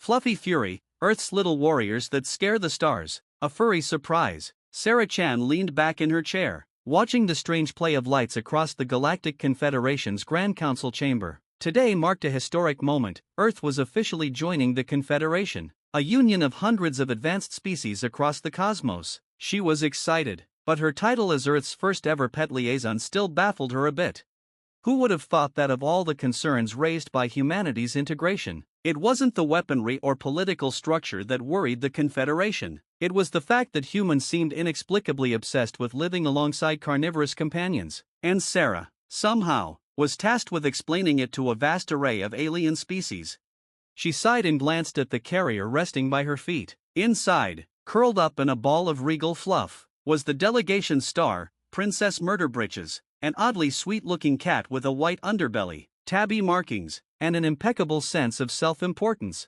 Fluffy fury, Earth's little warriors that scare the stars. A furry surprise. Sarah Chan leaned back in her chair, watching the strange play of lights across the Galactic Confederation's Grand Council chamber. Today marked a historic moment. Earth was officially joining the Confederation, a union of hundreds of advanced species across the cosmos. She was excited, but her title as Earth's first ever pet liaison still baffled her a bit. Who would have thought that of all the concerns raised by humanity's integration, it wasn't the weaponry or political structure that worried the Confederation. It was the fact that humans seemed inexplicably obsessed with living alongside carnivorous companions, and Sarah, somehow, was tasked with explaining it to a vast array of alien species. She sighed and glanced at the carrier resting by her feet. Inside, curled up in a ball of regal fluff, was the delegation's star, Princess Murderbritches, an oddly sweet-looking cat with a white underbelly, tabby markings, and an impeccable sense of self-importance.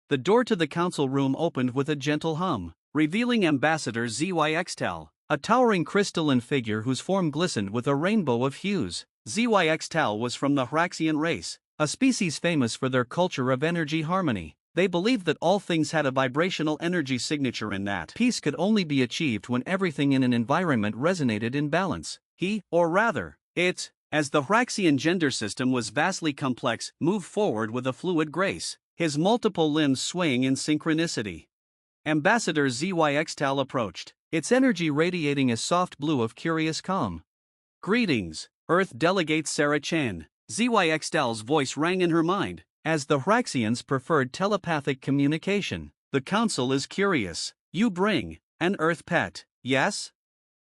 The door to the council room opened with a gentle hum, revealing Ambassador Zyxtal, a towering crystalline figure whose form glistened with a rainbow of hues. Zyxtal was from the Hraxian race, a species famous for their culture of energy harmony. They believed that all things had a vibrational energy signature and that peace could only be achieved when everything in an environment resonated in balance. He, or rather, it, as the Hraxian gender system was vastly complex, moved forward with a fluid grace, his multiple limbs swaying in synchronicity. Ambassador Zyxtal approached, its energy radiating a soft blue of curious calm. Greetings, Earth Delegate Sarah Chen. Zyxtal's voice rang in her mind. As the Hraxians preferred telepathic communication, the council is curious. You bring an Earth pet, yes?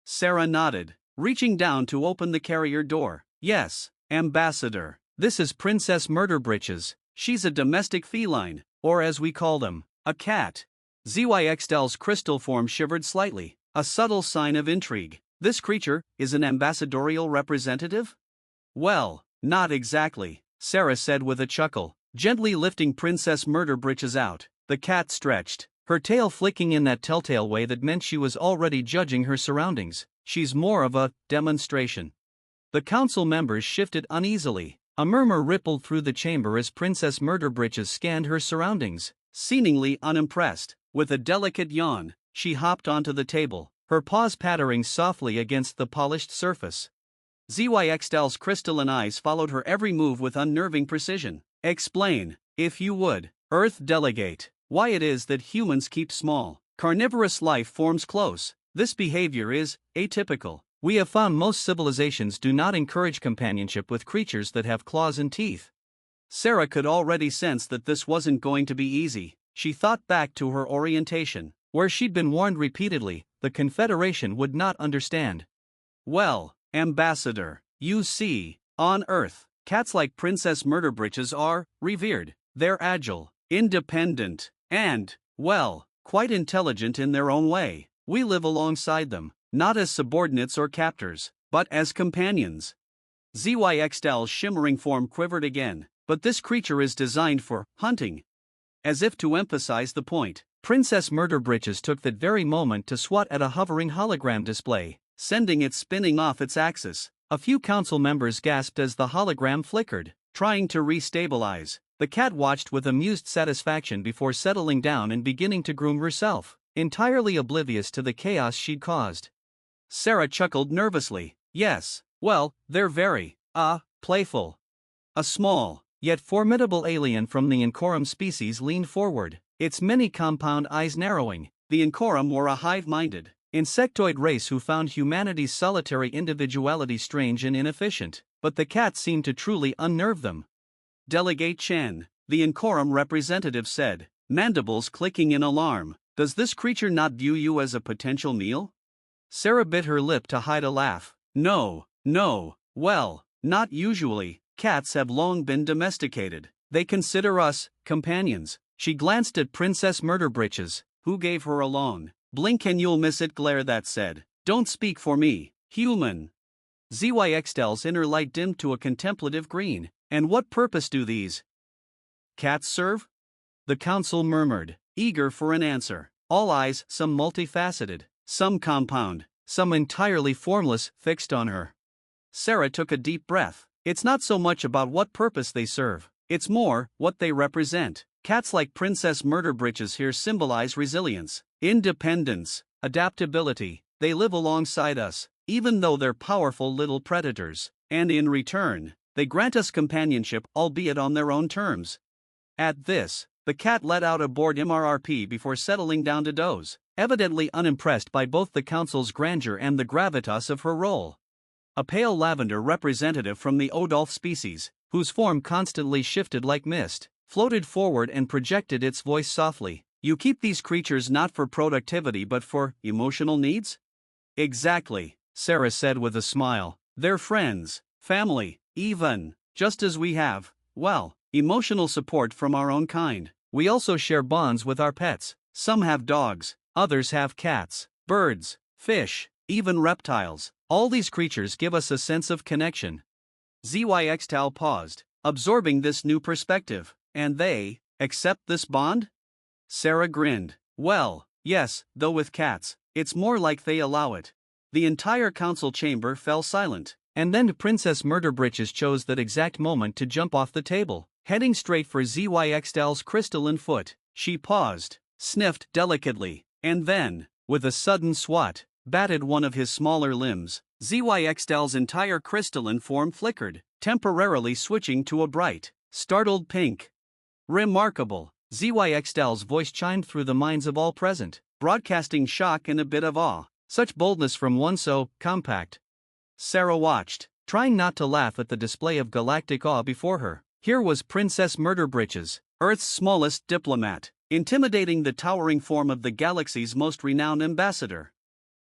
Sarah nodded, reaching down to open the carrier door. Yes, Ambassador. This is Princess Murderbritches. She's a domestic feline, or as we call them, a cat. Zyxtal's crystal form shivered slightly, a subtle sign of intrigue. This creature is an ambassadorial representative? Well, not exactly, Sarah said with a chuckle, gently lifting Princess Murderbritches out. The cat stretched, her tail flicking in that telltale way that meant she was already judging her surroundings. She's more of a demonstration. The council members shifted uneasily. A murmur rippled through the chamber as Princess Murderbritches scanned her surroundings. Seemingly unimpressed, with a delicate yawn, she hopped onto the table, her paws pattering softly against the polished surface. Zyxtal's crystalline eyes followed her every move with unnerving precision. Explain, if you would, Earth Delegate, why it is that humans keep small, carnivorous life forms close. This behavior is atypical. We have found most civilizations do not encourage companionship with creatures that have claws and teeth. Sarah could already sense that this wasn't going to be easy. She thought back to her orientation, where she'd been warned repeatedly the Confederation would not understand. Well, Ambassador, you see, on Earth, cats like Princess Murderbritches are revered. They're agile, independent, and, well, quite intelligent in their own way. We live alongside them, not as subordinates or captors, but as companions. Zyxtal's shimmering form quivered again, but this creature is designed for hunting. As if to emphasize the point, Princess Murderbritches took that very moment to swat at a hovering hologram display, sending it spinning off its axis. A few council members gasped as the hologram flickered, trying to restabilize. The cat watched with amused satisfaction before settling down and beginning to groom herself, entirely oblivious to the chaos she'd caused. Sarah chuckled nervously. Yes, well, they're very, playful. A small, yet formidable alien from the Incorum species leaned forward, its many compound eyes narrowing. The Incorum were a hive-minded, insectoid race who found humanity's solitary individuality strange and inefficient, but the cat seemed to truly unnerve them. Delegate Chen, the Incorum representative said, mandibles clicking in alarm. Does this creature not view you as a potential meal? Sarah bit her lip to hide a laugh. No, well, not usually. Cats have long been domesticated. They consider us companions. She glanced at Princess Murderbritches, who gave her a long, blink and you'll miss it glare that said, don't speak for me, human. Zyxtal's inner light dimmed to a contemplative green. And what purpose do these cats serve? The council murmured, eager for an answer. All eyes, some multifaceted, some compound, some entirely formless, fixed on her. Sarah took a deep breath. It's not so much about what purpose they serve, it's more what they represent. Cats like Princess Murderbritches here symbolize resilience, independence, adaptability. They live alongside us, even though they're powerful little predators, and in return, they grant us companionship, albeit on their own terms. At this, the cat let out a bored MRRP before settling down to doze, evidently unimpressed by both the council's grandeur and the gravitas of her role. A pale lavender representative from the Odolph species, whose form constantly shifted like mist, floated forward and projected its voice softly. You keep these creatures not for productivity but for emotional needs? Exactly, Sarah said with a smile. They're friends, family, even, just as we have, well, emotional support from our own kind. We also share bonds with our pets. Some have dogs, others have cats, birds, fish, even reptiles. All these creatures give us a sense of connection. ZYXTAL paused, absorbing this new perspective. And they accept this bond? Sarah grinned. Well, yes, though with cats, it's more like they allow it. The entire council chamber fell silent, and then Princess Murderbritches chose that exact moment to jump off the table, heading straight for ZYXTAL's crystalline foot. She paused, sniffed delicately, and then, with a sudden swat, batted one of his smaller limbs. ZYXTAL's entire crystalline form flickered, temporarily switching to a bright, startled pink. Remarkable, ZYXTAL's voice chimed through the minds of all present, broadcasting shock and a bit of awe. Such boldness from one so compact. Sarah watched, trying not to laugh at the display of galactic awe before her. Here was Princess Murderbritches, Earth's smallest diplomat, intimidating the towering form of the galaxy's most renowned ambassador.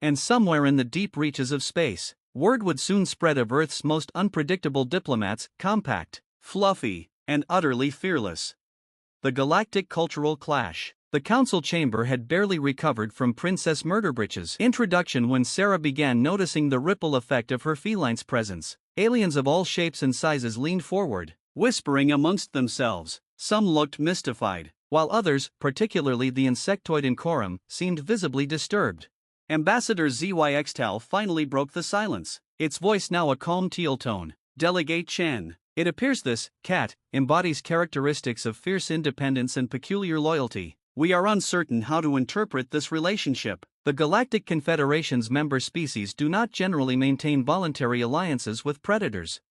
And somewhere in the deep reaches of space, word would soon spread of Earth's most unpredictable diplomats, compact, fluffy, and utterly fearless. The Galactic Cultural Clash. The council chamber had barely recovered from Princess Murderbritches' introduction when Sarah began noticing the ripple effect of her feline's presence. Aliens of all shapes and sizes leaned forward, whispering amongst themselves. Some looked mystified, while others, particularly the insectoid Incorum, seemed visibly disturbed. Ambassador ZYXTAL finally broke the silence, its voice now a calm teal tone. Delegate Chen. It appears this cat embodies characteristics of fierce independence and peculiar loyalty. We are uncertain how to interpret this relationship. The Galactic Confederation's member species do not generally maintain voluntary alliances with predators.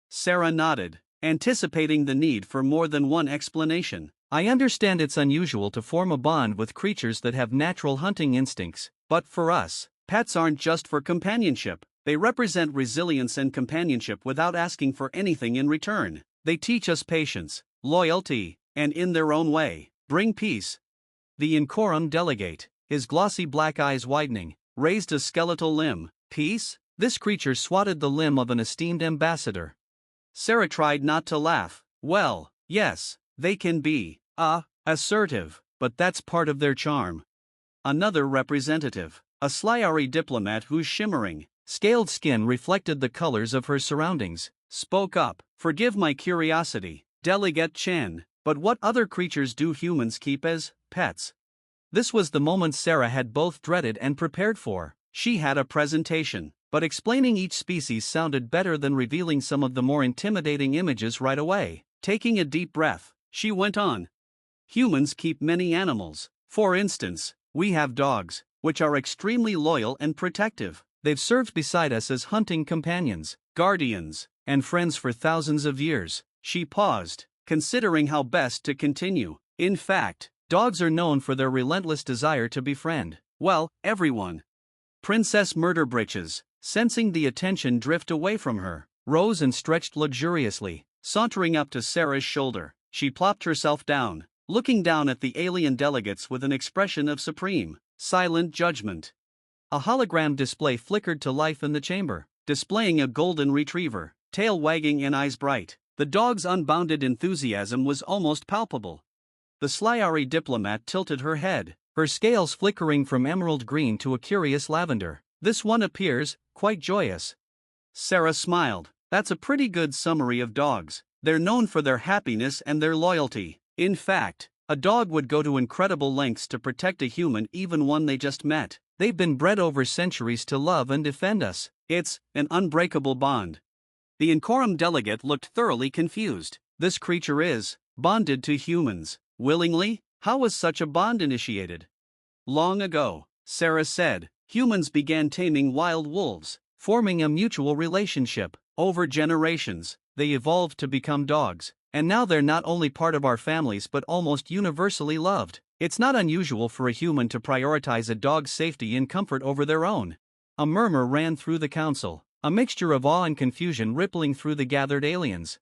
Sarah nodded, anticipating the need for more than one explanation. I understand it's unusual to form a bond with creatures that have natural hunting instincts, but for us, pets aren't just for companionship. They represent resilience and companionship without asking for anything in return. They teach us patience, loyalty, and in their own way, bring peace. The Incorum delegate, his glossy black eyes widening, raised a skeletal limb. Peace? This creature swatted the limb of an esteemed ambassador. Sarah tried not to laugh. Well, yes, they can be assertive, but that's part of their charm. Another representative, a sliari diplomat whose shimmering, scaled skin reflected the colors of her surroundings, spoke up. Forgive my curiosity, Delegate Chen, but what other creatures do humans keep as pets? This was the moment Sarah had both dreaded and prepared for. She had a presentation, but explaining each species sounded better than revealing some of the more intimidating images right away. Taking a deep breath, she went on. Humans keep many animals. For instance, we have dogs, which are extremely loyal and protective. They've served beside us as hunting companions, guardians, and friends for thousands of years. She paused, considering how best to continue. In fact, dogs are known for their relentless desire to befriend, well, everyone. Princess Murderbritches, sensing the attention drift away from her, rose and stretched luxuriously, sauntering up to Sarah's shoulder. She plopped herself down, looking down at the alien delegates with an expression of supreme, silent judgment. A hologram display flickered to life in the chamber, displaying a golden retriever, tail wagging and eyes bright. The dog's unbounded enthusiasm was almost palpable. The sliari diplomat tilted her head, her scales flickering from emerald green to a curious lavender. This one appears quite joyous. Sarah smiled. That's a pretty good summary of dogs. They're known for their happiness and their loyalty. In fact, a dog would go to incredible lengths to protect a human, even one they just met. They've been bred over centuries to love and defend us. It's an unbreakable bond. The Incorum delegate looked thoroughly confused. This creature is bonded to humans. Willingly? How was such a bond initiated? Long ago, Sarah said, humans began taming wild wolves, forming a mutual relationship. Over generations, they evolved to become dogs, and now they're not only part of our families but almost universally loved. It's not unusual for a human to prioritize a dog's safety and comfort over their own. A murmur ran through the council, a mixture of awe and confusion rippling through the gathered aliens.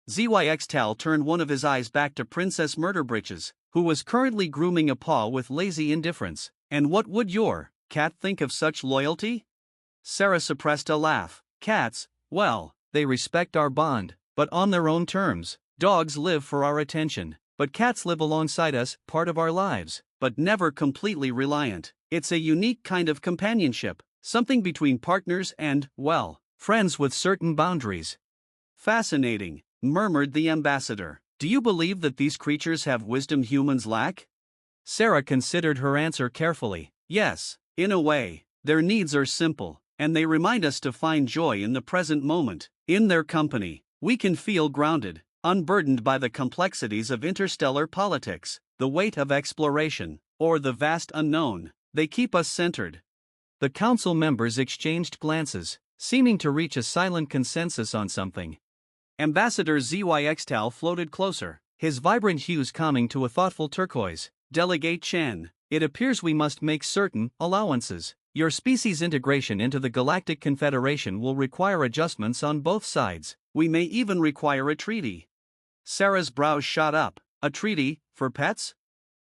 Zyxtal turned one of his eyes back to Princess Murderbritches, who was currently grooming a paw with lazy indifference. And what would your cat think of such loyalty? Sarah suppressed a laugh. Cats, well, they respect our bond, but on their own terms. Dogs live for our attention, but cats live alongside us, part of our lives, but never completely reliant. It's a unique kind of companionship, something between partners and, well, friends with certain boundaries. Fascinating, murmured the ambassador. Do you believe that these creatures have wisdom humans lack? Sarah considered her answer carefully. Yes, in a way. Their needs are simple, and they remind us to find joy in the present moment. In their company, we can feel grounded, unburdened by the complexities of interstellar politics, the weight of exploration, or the vast unknown. They keep us centered. The council members exchanged glances, seeming to reach a silent consensus on something. Ambassador Zyxtal floated closer, his vibrant hues calming to a thoughtful turquoise. Delegate Chen, it appears we must make certain allowances. Your species' integration into the Galactic Confederation will require adjustments on both sides. We may even require a treaty. Sarah's brows shot up. A treaty, for pets?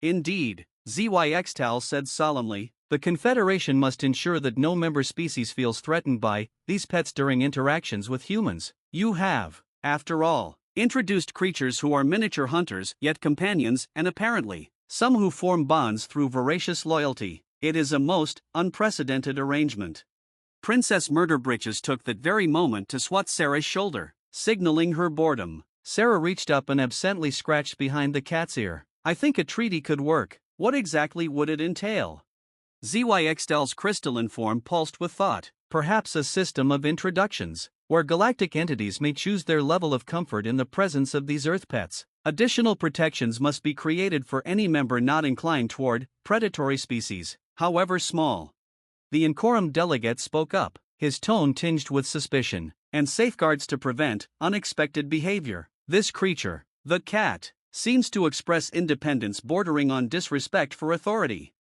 Indeed, Zyxtal said solemnly. The Confederation must ensure that no member species feels threatened by these pets during interactions with humans. You have, after all, introduced creatures who are miniature hunters yet companions and apparently, some who form bonds through voracious loyalty. It is a most unprecedented arrangement. Princess Murderbritches took that very moment to swat Sarah's shoulder, signaling her boredom. Sarah reached up and absently scratched behind the cat's ear. I think a treaty could work. What exactly would it entail? Zyxtal's crystalline form pulsed with thought. Perhaps a system of introductions, where galactic entities may choose their level of comfort in the presence of these Earth pets. Additional protections must be created for any member not inclined toward predatory species, however small. The Incorum delegate spoke up, his tone tinged with suspicion, and safeguards to prevent unexpected behavior. This creature, the cat, seems to express independence bordering on disrespect for authority.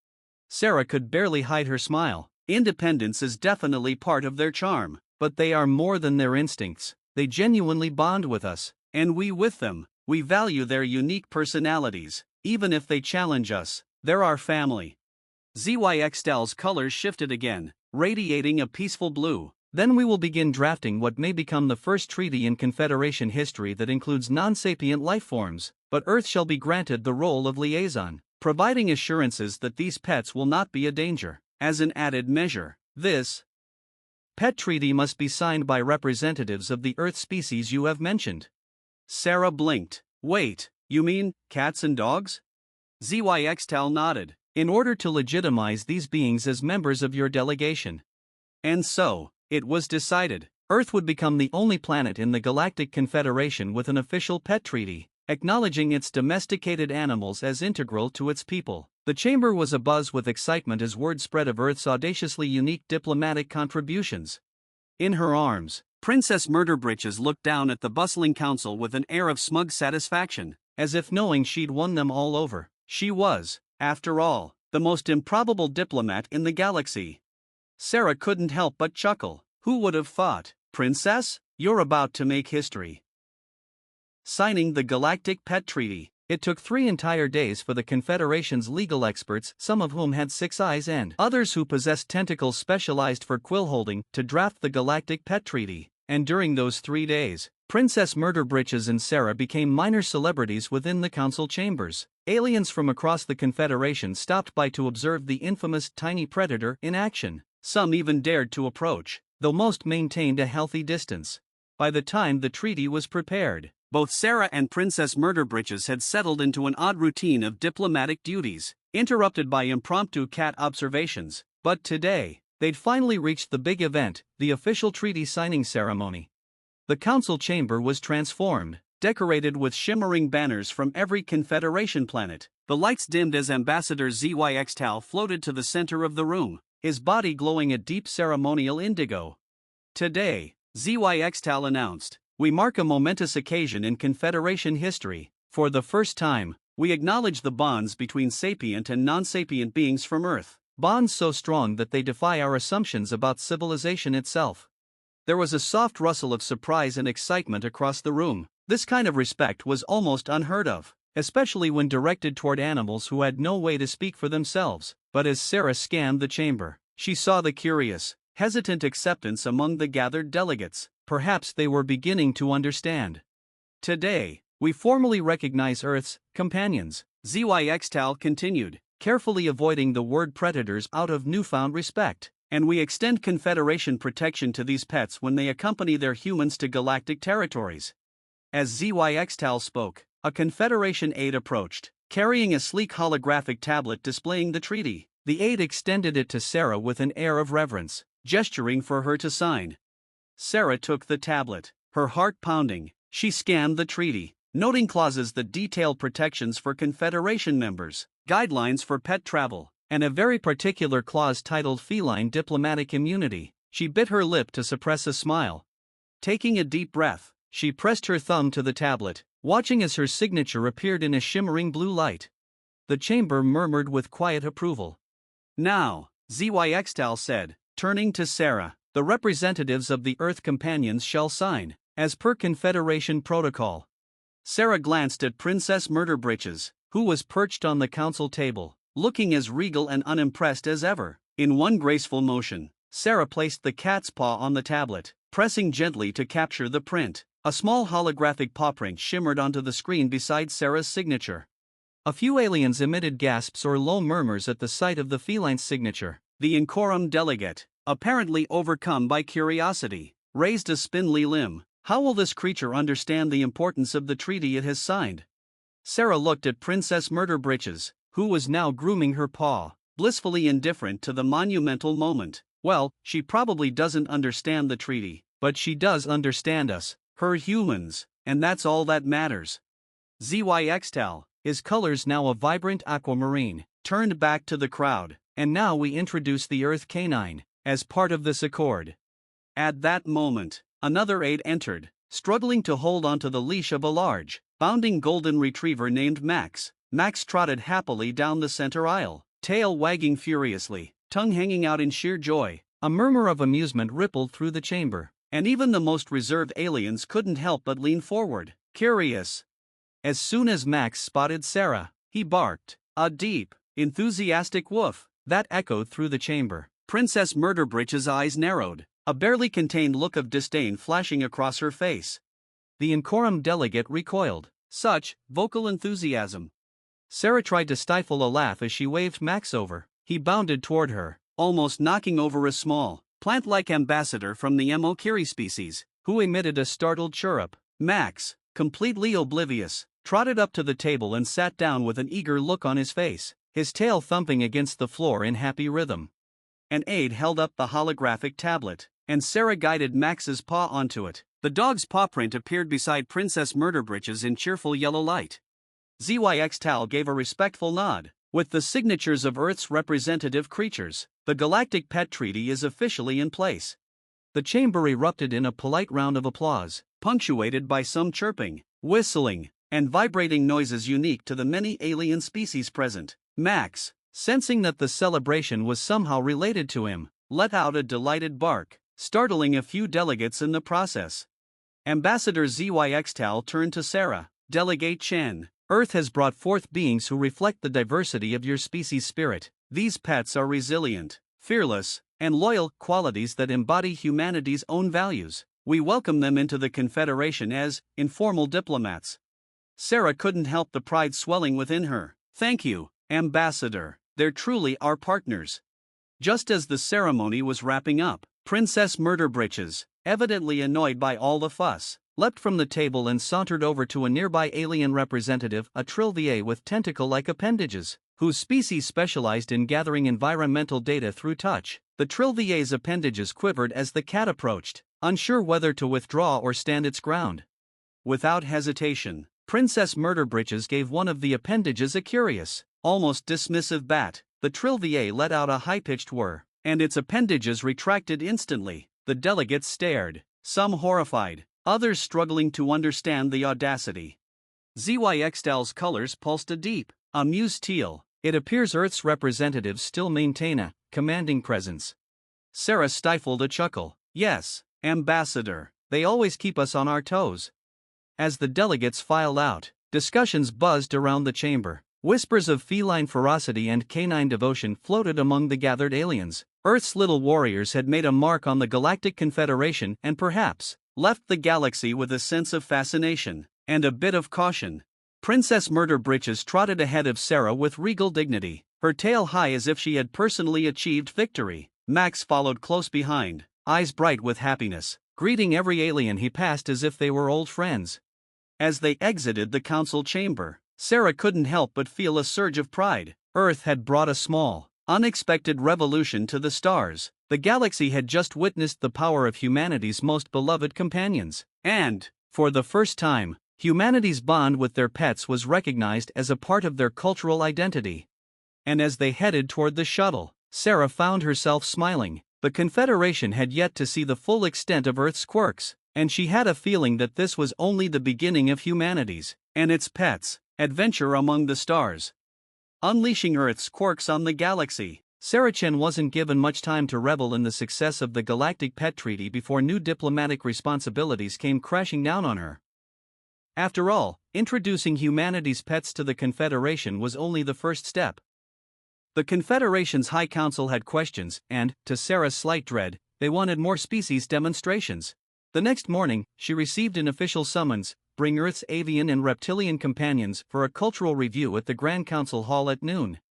Sarah could barely hide her smile. Independence is definitely part of their charm, but they are more than their instincts. They genuinely bond with us, and we with them. We value their unique personalities, even if they challenge us. They're our family. Zyxtal's colors shifted again, radiating a peaceful blue. Then we will begin drafting what may become the first treaty in Confederation history that includes non-sapient life forms, but Earth shall be granted the role of liaison, providing assurances that these pets will not be a danger. As an added measure, this pet treaty must be signed by representatives of the Earth species you have mentioned. Sarah blinked. Wait, you mean cats and dogs? Zyxtal nodded. In order to legitimize these beings as members of your delegation. And so, it was decided, Earth would become the only planet in the Galactic Confederation with an official pet treaty, acknowledging its domesticated animals as integral to its people. The chamber was abuzz with excitement as word spread of Earth's audaciously unique diplomatic contributions. In her arms, Princess Murderbritches looked down at the bustling council with an air of smug satisfaction, as if knowing she'd won them all over. She was, after all, the most improbable diplomat in the galaxy. Sarah couldn't help but chuckle. Who would have thought? Princess, you're about to make history. Signing the Galactic Pet Treaty. It took 3 entire days for the Confederation's legal experts, some of whom had 6 eyes and others who possessed tentacles specialized for quill holding, to draft the Galactic Pet Treaty. And during those 3 days, Princess Murderbritches and Sarah became minor celebrities within the council chambers. Aliens from across the Confederation stopped by to observe the infamous tiny predator in action. Some even dared to approach, though most maintained a healthy distance. By the time the treaty was prepared, both Sarah and Princess Murderbritches had settled into an odd routine of diplomatic duties, interrupted by impromptu cat observations. But today, they'd finally reached the big event, the official treaty signing ceremony. The council chamber was transformed. decorated with shimmering banners from every Confederation planet. The lights dimmed as Ambassador Zyxtal floated to the center of the room, his body glowing a deep ceremonial indigo. Today, Zyxtal announced, we mark a momentous occasion in Confederation history. For the first time, we acknowledge the bonds between sapient and non-sapient beings from Earth, bonds so strong that they defy our assumptions about civilization itself. There was a soft rustle of surprise and excitement across the room. This kind of respect was almost unheard of, especially when directed toward animals who had no way to speak for themselves. But as Sarah scanned the chamber, she saw the curious, hesitant acceptance among the gathered delegates. Perhaps they were beginning to understand. Today, we formally recognize Earth's companions, Zyxtal continued, carefully avoiding the word predators out of newfound respect, and we extend Confederation protection to these pets when they accompany their humans to galactic territories. As Zyxtal spoke, a Confederation aide approached, carrying a sleek holographic tablet displaying the treaty. The aide extended it to Sarah with an air of reverence, gesturing for her to sign. Sarah took the tablet, her heart pounding. She scanned the treaty, noting clauses that detail protections for Confederation members, guidelines for pet travel, and a very particular clause titled Feline Diplomatic Immunity. She bit her lip to suppress a smile. Taking a deep breath, she pressed her thumb to the tablet, watching as her signature appeared in a shimmering blue light. The chamber murmured with quiet approval. Now, Zyxtal said, turning to Sarah, the representatives of the Earth Companions shall sign, as per Confederation protocol. Sarah glanced at Princess Murderbritches, who was perched on the council table, looking as regal and unimpressed as ever. In one graceful motion, Sarah placed the cat's paw on the tablet, pressing gently to capture the print. A small holographic paw print shimmered onto the screen beside Sarah's signature. A few aliens emitted gasps or low murmurs at the sight of the feline's signature. The Incorum delegate, apparently overcome by curiosity, raised a spindly limb. How will this creature understand the importance of the treaty it has signed? Sarah looked at Princess Murderbritches, who was now grooming her paw, blissfully indifferent to the monumental moment. Well, she probably doesn't understand the treaty, but she does understand us, her humans, and that's all that matters. Zyxtal, his colors now a vibrant aquamarine, turned back to the crowd, and now we introduce the Earth Canine, as part of this accord. At that moment, another aide entered, struggling to hold onto the leash of a large, bounding golden retriever named Max. Max trotted happily down the center aisle, tail wagging furiously, tongue hanging out in sheer joy. A murmur of amusement rippled through the chamber, and even the most reserved aliens couldn't help but lean forward, curious. As soon as Max spotted Sarah, he barked, a deep, enthusiastic woof, that echoed through the chamber. Princess Murderbritches' eyes narrowed, a barely contained look of disdain flashing across her face. The Incorum delegate recoiled. Such vocal enthusiasm. Sarah tried to stifle a laugh as she waved Max over. He bounded toward her, almost knocking over a small, plant-like ambassador from the Mo-Kiri species, who emitted a startled chirrup. Max, completely oblivious, trotted up to the table and sat down with an eager look on his face, his tail thumping against the floor in happy rhythm. An aide held up the holographic tablet, and Sarah guided Max's paw onto it. The dog's paw print appeared beside Princess Murderbritches in cheerful yellow light. Zyxtal gave a respectful nod. With the signatures of Earth's representative creatures, the Galactic Pet Treaty is officially in place. The chamber erupted in a polite round of applause, punctuated by some chirping, whistling, and vibrating noises unique to the many alien species present. Max, sensing that the celebration was somehow related to him, let out a delighted bark, startling a few delegates in the process. Ambassador Zyxtal turned to Sarah. Delegate Chen, Earth has brought forth beings who reflect the diversity of your species' spirit. These pets are resilient, fearless, and loyal, qualities that embody humanity's own values. We welcome them into the Confederation as informal diplomats. Sarah couldn't help the pride swelling within her. Thank you, Ambassador. They're truly our partners. Just as the ceremony was wrapping up, Princess Murderbritches, evidently annoyed by all the fuss, leapt from the table and sauntered over to a nearby alien representative, a trilvier with tentacle-like appendages, whose species specialized in gathering environmental data through touch. The trilvier's appendages quivered as the cat approached, unsure whether to withdraw or stand its ground. Without hesitation, Princess Murderbritches gave one of the appendages a curious, almost dismissive bat. The Trilvier let out a high-pitched whir, and its appendages retracted instantly. The delegates stared, some horrified, others struggling to understand the audacity. ZYXTAL's colors pulsed a deep, amused teal. It appears Earth's representatives still maintain a commanding presence. Sarah stifled a chuckle. Yes, Ambassador, they always keep us on our toes. As the delegates filed out, discussions buzzed around the chamber. Whispers of feline ferocity and canine devotion floated among the gathered aliens. Earth's little warriors had made a mark on the Galactic Confederation and perhaps left the galaxy with a sense of fascination and a bit of caution. Princess Murderbritches trotted ahead of Sarah with regal dignity, her tail high as if she had personally achieved victory. Max followed close behind, eyes bright with happiness, greeting every alien he passed as if they were old friends. As they exited the council chamber, Sarah couldn't help but feel a surge of pride. Earth had brought a small, unexpected revolution to the stars. The galaxy had just witnessed the power of humanity's most beloved companions, and, for the first time, humanity's bond with their pets was recognized as a part of their cultural identity. And as they headed toward the shuttle, Sarah found herself smiling. The Confederation had yet to see the full extent of Earth's quirks, and she had a feeling that this was only the beginning of humanity's, and its pets, adventure among the stars. Unleashing Earth's quirks on the galaxy. Chen wasn't given much time to revel in the success of the Galactic Pet Treaty before new diplomatic responsibilities came crashing down on her. After all, introducing humanity's pets to the Confederation was only the first step. The Confederation's High Council had questions, and, to Sarah's slight dread, they wanted more species demonstrations. The next morning, she received an official summons: bring Earth's avian and reptilian companions for a cultural review at the Grand Council Hall at noon.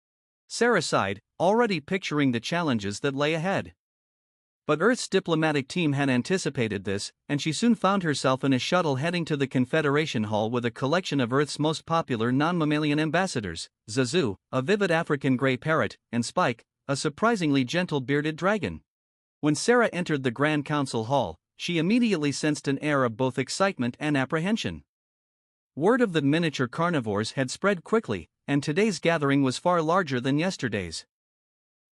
Sarah sighed, already picturing the challenges that lay ahead. But Earth's diplomatic team had anticipated this, and she soon found herself in a shuttle heading to the Confederation Hall with a collection of Earth's most popular non-mammalian ambassadors: Zazu, a vivid African gray parrot, and Spike, a surprisingly gentle bearded dragon. When Sarah entered the Grand Council Hall, she immediately sensed an air of both excitement and apprehension. Word of the miniature carnivores had spread quickly, and today's gathering was far larger than yesterday's.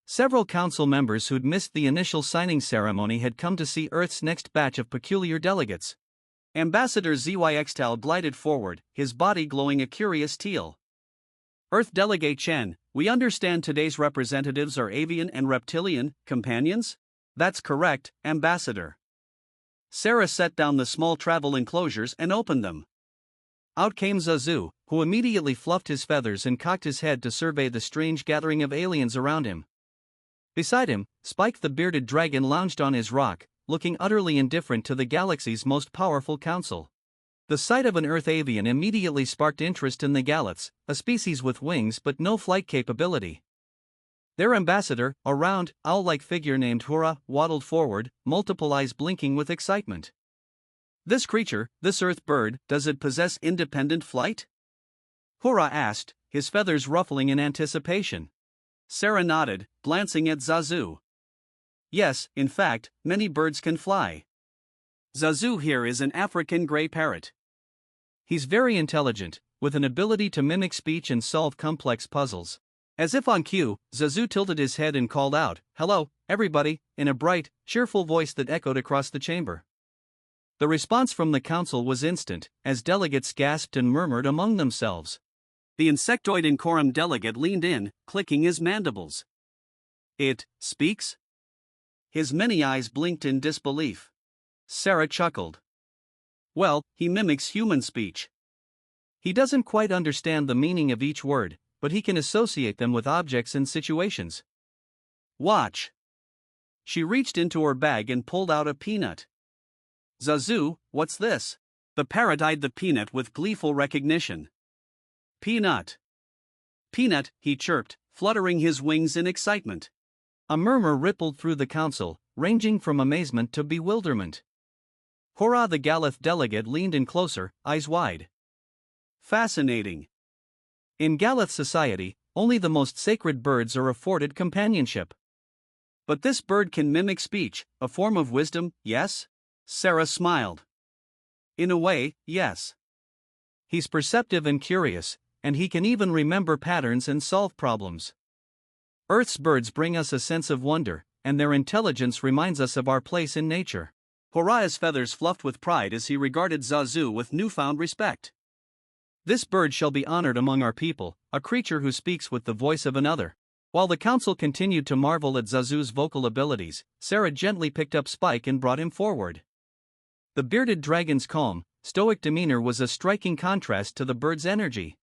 Several council members who'd missed the initial signing ceremony had come to see Earth's next batch of peculiar delegates. Ambassador ZYXTAL glided forward, his body glowing a curious teal. Earth Delegate Chen, we understand today's representatives are avian and reptilian companions? That's correct, Ambassador. Sarah set down the small travel enclosures and opened them. Out came Zazu, who immediately fluffed his feathers and cocked his head to survey the strange gathering of aliens around him. Beside him, Spike the bearded dragon lounged on his rock, looking utterly indifferent to the galaxy's most powerful council. The sight of an Earth avian immediately sparked interest in the Galates, a species with wings but no flight capability. Their ambassador, a round, owl-like figure named Hura, waddled forward, multiple eyes blinking with excitement. This creature, this Earth bird, does it possess independent flight? Hura asked, his feathers ruffling in anticipation. Sarah nodded, glancing at Zazu. Yes, in fact, many birds can fly. Zazu here is an African gray parrot. He's very intelligent, with an ability to mimic speech and solve complex puzzles. As if on cue, Zazu tilted his head and called out, "Hello, everybody," in a bright, cheerful voice that echoed across the chamber. The response from the council was instant, as delegates gasped and murmured among themselves. The insectoid incorum delegate leaned in, clicking his mandibles. It speaks? His many eyes blinked in disbelief. Sarah chuckled. Well, he mimics human speech. He doesn't quite understand the meaning of each word, but he can associate them with objects and situations. Watch. She reached into her bag and pulled out a peanut. Zazu, what's this? The parrot eyed the peanut with gleeful recognition. Peanut. Peanut, he chirped, fluttering his wings in excitement. A murmur rippled through the council, ranging from amazement to bewilderment. Hurrah! The Galath delegate leaned in closer, eyes wide. Fascinating. In Galath society, only the most sacred birds are afforded companionship. But this bird can mimic speech, a form of wisdom, yes? Sarah smiled. In a way, yes. He's perceptive and curious, and he can even remember patterns and solve problems. Earth's birds bring us a sense of wonder, and their intelligence reminds us of our place in nature. Horaya's feathers fluffed with pride as he regarded Zazu with newfound respect. This bird shall be honored among our people, a creature who speaks with the voice of another. While the council continued to marvel at Zazu's vocal abilities, Sarah gently picked up Spike and brought him forward. The bearded dragon's calm, stoic demeanor was a striking contrast to the bird's energy.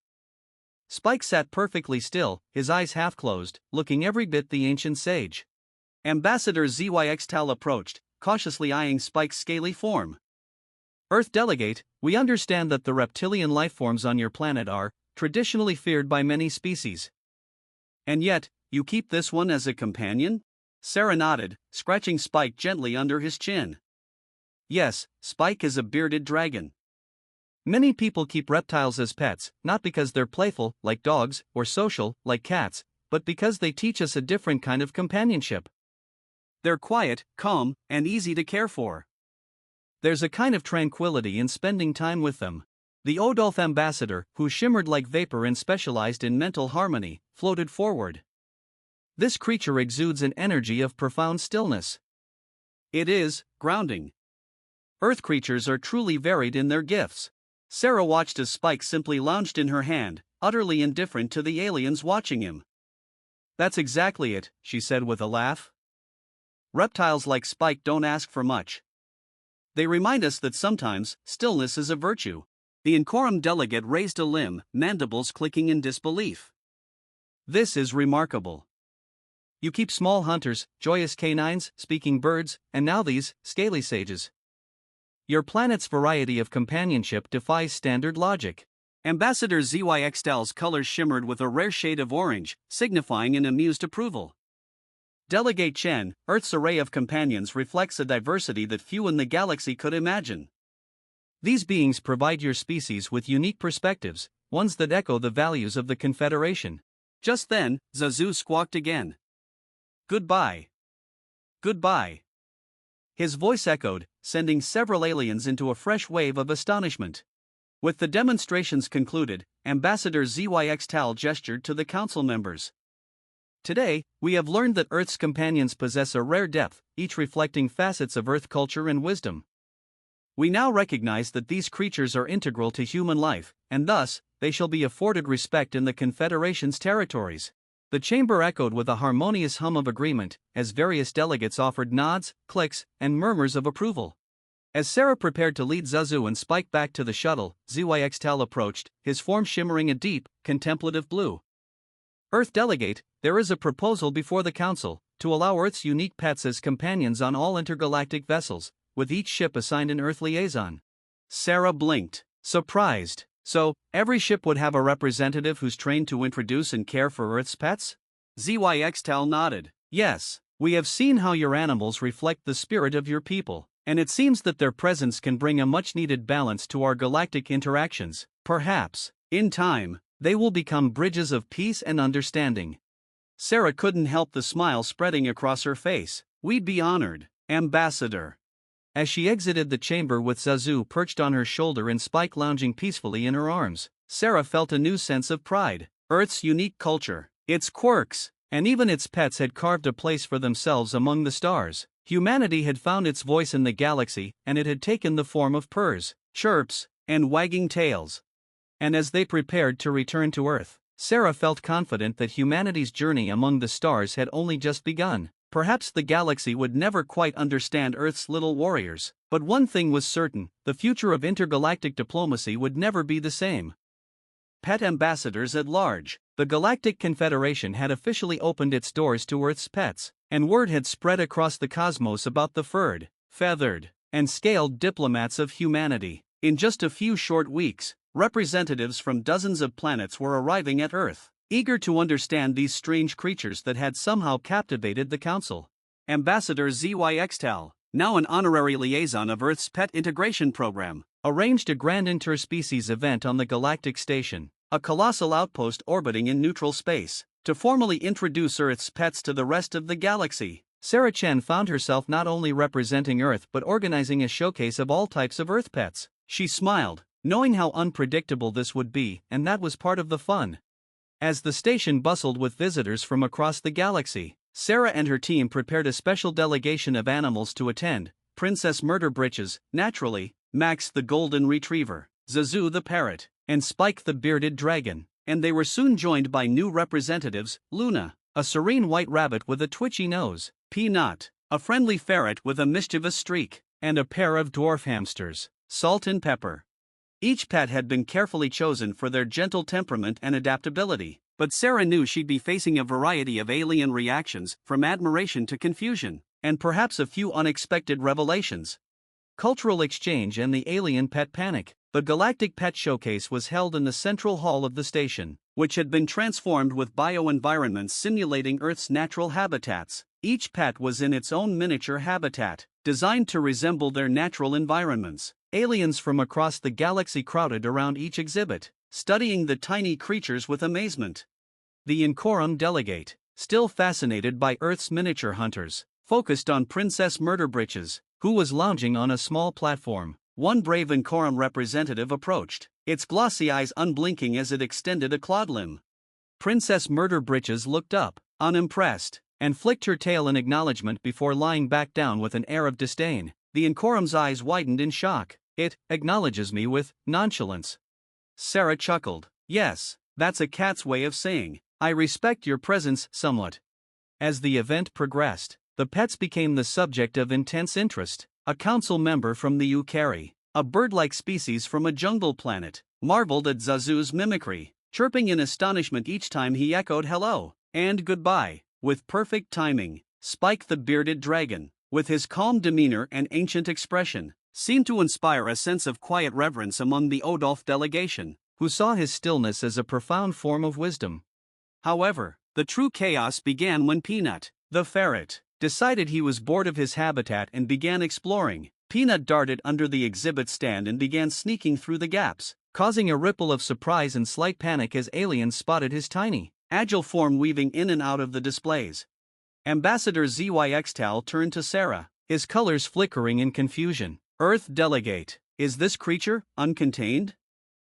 Spike sat perfectly still, his eyes half closed, looking every bit the ancient sage. Ambassador Zyxtal approached, cautiously eyeing Spike's scaly form. Earth Delegate, we understand that the reptilian lifeforms on your planet are traditionally feared by many species. And yet, you keep this one as a companion? Sarah nodded, scratching Spike gently under his chin. Yes, Spike is a bearded dragon. Many people keep reptiles as pets, not because they're playful, like dogs, or social, like cats, but because they teach us a different kind of companionship. They're quiet, calm, and easy to care for. There's a kind of tranquility in spending time with them. The Odolph ambassador, who shimmered like vapor and specialized in mental harmony, floated forward. This creature exudes an energy of profound stillness. It is grounding. Earth creatures are truly varied in their gifts. Sarah watched as Spike simply lounged in her hand, utterly indifferent to the aliens watching him. That's exactly it, she said with a laugh. Reptiles like Spike don't ask for much. They remind us that sometimes, stillness is a virtue. The Incorum delegate raised a limb, mandibles clicking in disbelief. This is remarkable. You keep small hunters, joyous canines, speaking birds, and now these, scaly sages. Your planet's variety of companionship defies standard logic. Ambassador Zyxtal's colors shimmered with a rare shade of orange, signifying an amused approval. Delegate Chen, Earth's array of companions reflects a diversity that few in the galaxy could imagine. These beings provide your species with unique perspectives, ones that echo the values of the Confederation. Just then, Zazu squawked again. Goodbye. Goodbye. His voice echoed, sending several aliens into a fresh wave of astonishment. With the demonstrations concluded, Ambassador Zyxtal gestured to the council members. Today, we have learned that Earth's companions possess a rare depth, each reflecting facets of Earth culture and wisdom. We now recognize that these creatures are integral to human life, and thus, they shall be afforded respect in the Confederation's territories. The chamber echoed with a harmonious hum of agreement, as various delegates offered nods, clicks, and murmurs of approval. As Sarah prepared to lead Zazu and Spike back to the shuttle, Zyxtal approached, his form shimmering a deep, contemplative blue. Earth Delegate, there is a proposal before the Council, to allow Earth's unique pets as companions on all intergalactic vessels, with each ship assigned an Earth liaison. Sarah blinked, surprised. So, every ship would have a representative who's trained to introduce and care for Earth's pets? Zyxtal nodded. Yes, we have seen how your animals reflect the spirit of your people, and it seems that their presence can bring a much-needed balance to our galactic interactions. Perhaps, in time, they will become bridges of peace and understanding. Sarah couldn't help the smile spreading across her face. We'd be honored, Ambassador. As she exited the chamber with Zazu perched on her shoulder and Spike lounging peacefully in her arms, Sarah felt a new sense of pride. Earth's unique culture, its quirks, and even its pets had carved a place for themselves among the stars. Humanity had found its voice in the galaxy, and it had taken the form of purrs, chirps, and wagging tails. And as they prepared to return to Earth, Sarah felt confident that humanity's journey among the stars had only just begun. Perhaps the galaxy would never quite understand Earth's little warriors, but one thing was certain: the future of intergalactic diplomacy would never be the same. Pet ambassadors at large. The Galactic Confederation had officially opened its doors to Earth's pets, and word had spread across the cosmos about the furred, feathered, and scaled diplomats of humanity. In just a few short weeks, representatives from dozens of planets were arriving at Earth, eager to understand these strange creatures that had somehow captivated the Council. Ambassador Zyxtal, now an honorary liaison of Earth's Pet Integration Program, arranged a grand interspecies event on the Galactic Station, a colossal outpost orbiting in neutral space, to formally introduce Earth's pets to the rest of the galaxy. Sarah Chen found herself not only representing Earth but organizing a showcase of all types of Earth pets. She smiled, knowing how unpredictable this would be, and that was part of the fun. As the station bustled with visitors from across the galaxy, Sarah and her team prepared a special delegation of animals to attend: Princess Murderbritches, naturally, Max the golden retriever, Zazu the parrot, and Spike the bearded dragon. And they were soon joined by new representatives: Luna, a serene white rabbit with a twitchy nose; Peanut, a friendly ferret with a mischievous streak; and a pair of dwarf hamsters, Salt and Pepper. Each pet had been carefully chosen for their gentle temperament and adaptability, but Sarah knew she'd be facing a variety of alien reactions, from admiration to confusion, and perhaps a few unexpected revelations. Cultural exchange and the alien pet panic. The Galactic Pet Showcase was held in the central hall of the station, which had been transformed with bioenvironments simulating Earth's natural habitats. Each pet was in its own miniature habitat, designed to resemble their natural environments. Aliens from across the galaxy crowded around each exhibit, studying the tiny creatures with amazement. The Incorum delegate, still fascinated by Earth's miniature hunters, focused on Princess Murderbritches, who was lounging on a small platform. One brave Incorum representative approached, its glossy eyes unblinking as it extended a clawed limb. Princess Murderbritches looked up, unimpressed, and flicked her tail in acknowledgement before lying back down with an air of disdain. The Incorum's eyes widened in shock. It acknowledges me with nonchalance. Sarah chuckled. Yes, that's a cat's way of saying, I respect your presence somewhat. As the event progressed, the pets became the subject of intense interest. A council member from the Ukari, a bird-like species from a jungle planet, marveled at Zazu's mimicry, chirping in astonishment each time he echoed hello and goodbye, with perfect timing. Spike the bearded dragon, with his calm demeanor and ancient expression, seemed to inspire a sense of quiet reverence among the Odolph delegation, who saw his stillness as a profound form of wisdom. However, the true chaos began when Peanut, the ferret, decided he was bored of his habitat and began exploring. Peanut darted under the exhibit stand and began sneaking through the gaps, causing a ripple of surprise and slight panic as aliens spotted his tiny, agile form weaving in and out of the displays. Ambassador ZYXTAL turned to Sarah, his colors flickering in confusion. Earth delegate, is this creature uncontained?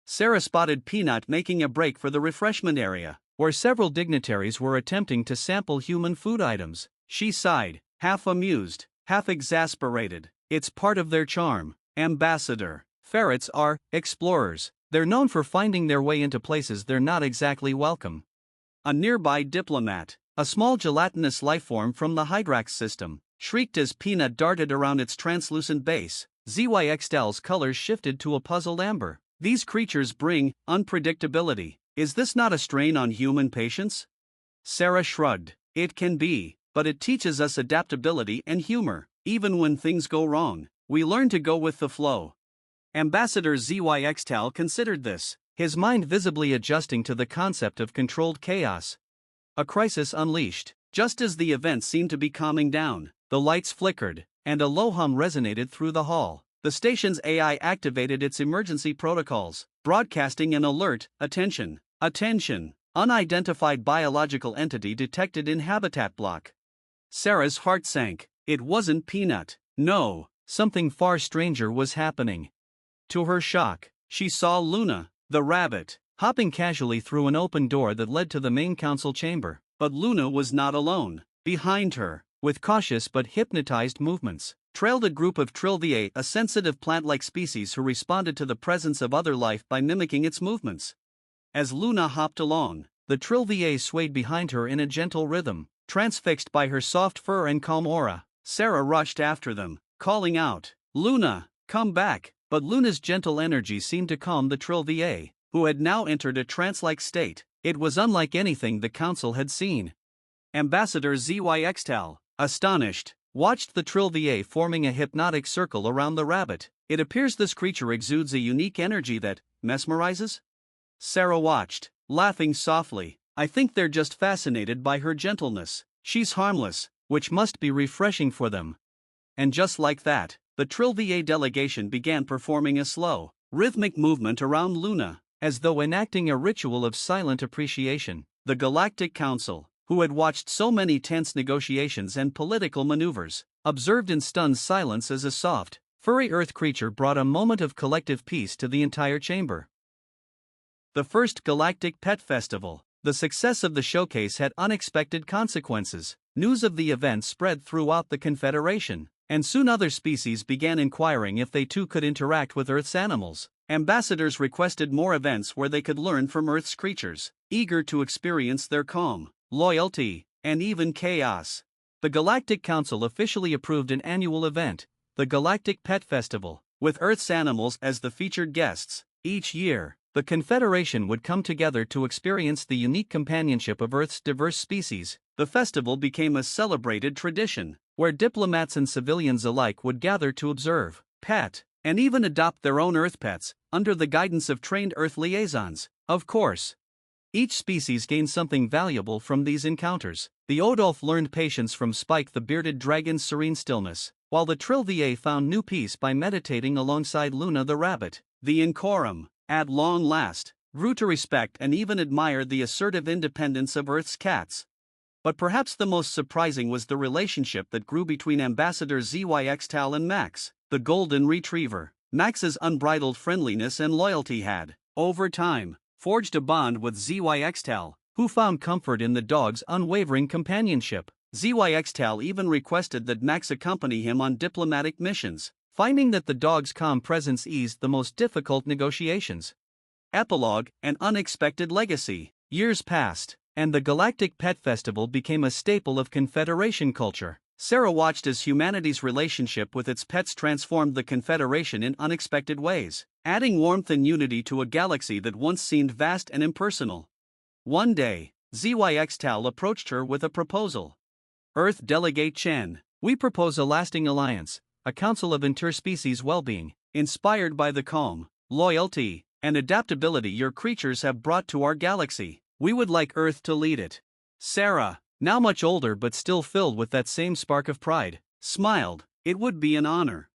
Sarah spotted Peanut making a break for the refreshment area, where several dignitaries were attempting to sample human food items. She sighed, half amused, half exasperated. It's part of their charm. Ambassador, ferrets are explorers. They're known for finding their way into places they're not exactly welcome. A nearby diplomat, a small gelatinous lifeform from the Hydrax system, shrieked as Peanut darted around its translucent base. ZYXTAL's colors shifted to a puzzled amber. These creatures bring unpredictability. Is this not a strain on human patience? Sarah shrugged. It can be. But it teaches us adaptability and humor. Even when things go wrong, we learn to go with the flow. Ambassador ZYXTAL considered this, his mind visibly adjusting to the concept of controlled chaos. A crisis unleashed. Just as the event seemed to be calming down, the lights flickered, and a low hum resonated through the hall. The station's AI activated its emergency protocols, broadcasting an alert: attention, attention, unidentified biological entity detected in habitat block. Sarah's heart sank. It wasn't Peanut. No, something far stranger was happening. To her shock, she saw Luna, the rabbit, hopping casually through an open door that led to the main council chamber. But Luna was not alone. Behind her, with cautious but hypnotized movements, trailed a group of Trilviae, a sensitive plant-like species who responded to the presence of other life by mimicking its movements. As Luna hopped along, the Trilviae swayed behind her in a gentle rhythm. Transfixed by her soft fur and calm aura, Sarah rushed after them, calling out, Luna, come back! But Luna's gentle energy seemed to calm the Trilviae, who had now entered a trance-like state. It was unlike anything the council had seen. Ambassador ZYXTAL, astonished, watched the Trilviae forming a hypnotic circle around the rabbit. It appears this creature exudes a unique energy that mesmerizes? Sarah watched, laughing softly. I think they're just fascinated by her gentleness. She's harmless, which must be refreshing for them. And just like that, the Trilviae delegation began performing a slow, rhythmic movement around Luna, as though enacting a ritual of silent appreciation. The Galactic Council, who had watched so many tense negotiations and political maneuvers, observed in stunned silence as a soft, furry Earth creature brought a moment of collective peace to the entire chamber. The first Galactic Pet Festival. The success of the showcase had unexpected consequences. News of the event spread throughout the Confederation, and soon other species began inquiring if they too could interact with Earth's animals. Ambassadors requested more events where they could learn from Earth's creatures, eager to experience their calm, loyalty, and even chaos. The Galactic Council officially approved an annual event, the Galactic Pet Festival, with Earth's animals as the featured guests. Each year, the Confederation would come together to experience the unique companionship of Earth's diverse species. The festival became a celebrated tradition, where diplomats and civilians alike would gather to observe, pet, and even adopt their own Earth pets, under the guidance of trained Earth liaisons. Of course, each species gained something valuable from these encounters. The Odolph learned patience from Spike the bearded dragon's serene stillness, while the Trilviae found new peace by meditating alongside Luna the rabbit. The Incorum, at long last, grew to respect and even admire the assertive independence of Earth's cats. But perhaps the most surprising was the relationship that grew between Ambassador Zyxtal and Max, the golden retriever. Max's unbridled friendliness and loyalty had, over time, forged a bond with Zyxtal, who found comfort in the dog's unwavering companionship. Zyxtal even requested that Max accompany him on diplomatic missions, finding that the dog's calm presence eased the most difficult negotiations. Epilogue, an unexpected legacy. Years passed, and the Galactic Pet Festival became a staple of Confederation culture. Sarah watched as humanity's relationship with its pets transformed the Confederation in unexpected ways, adding warmth and unity to a galaxy that once seemed vast and impersonal. One day, Zyxtal approached her with a proposal. Earth Delegate Chen, we propose a lasting alliance, a council of interspecies well-being, inspired by the calm, loyalty, and adaptability your creatures have brought to our galaxy. We would like Earth to lead it. Sarah, now much older but still filled with that same spark of pride, smiled. It would be an honor.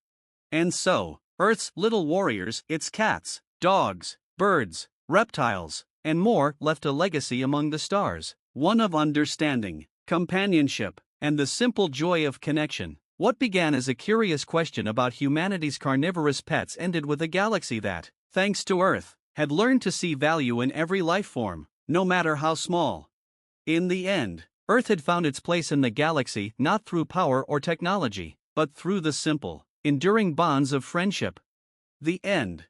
And so, Earth's little warriors, its cats, dogs, birds, reptiles, and more, left a legacy among the stars, one of understanding, companionship, and the simple joy of connection. What began as a curious question about humanity's carnivorous pets ended with a galaxy that, thanks to Earth, had learned to see value in every life form, no matter how small. In the end, Earth had found its place in the galaxy not through power or technology, but through the simple, enduring bonds of friendship. The end.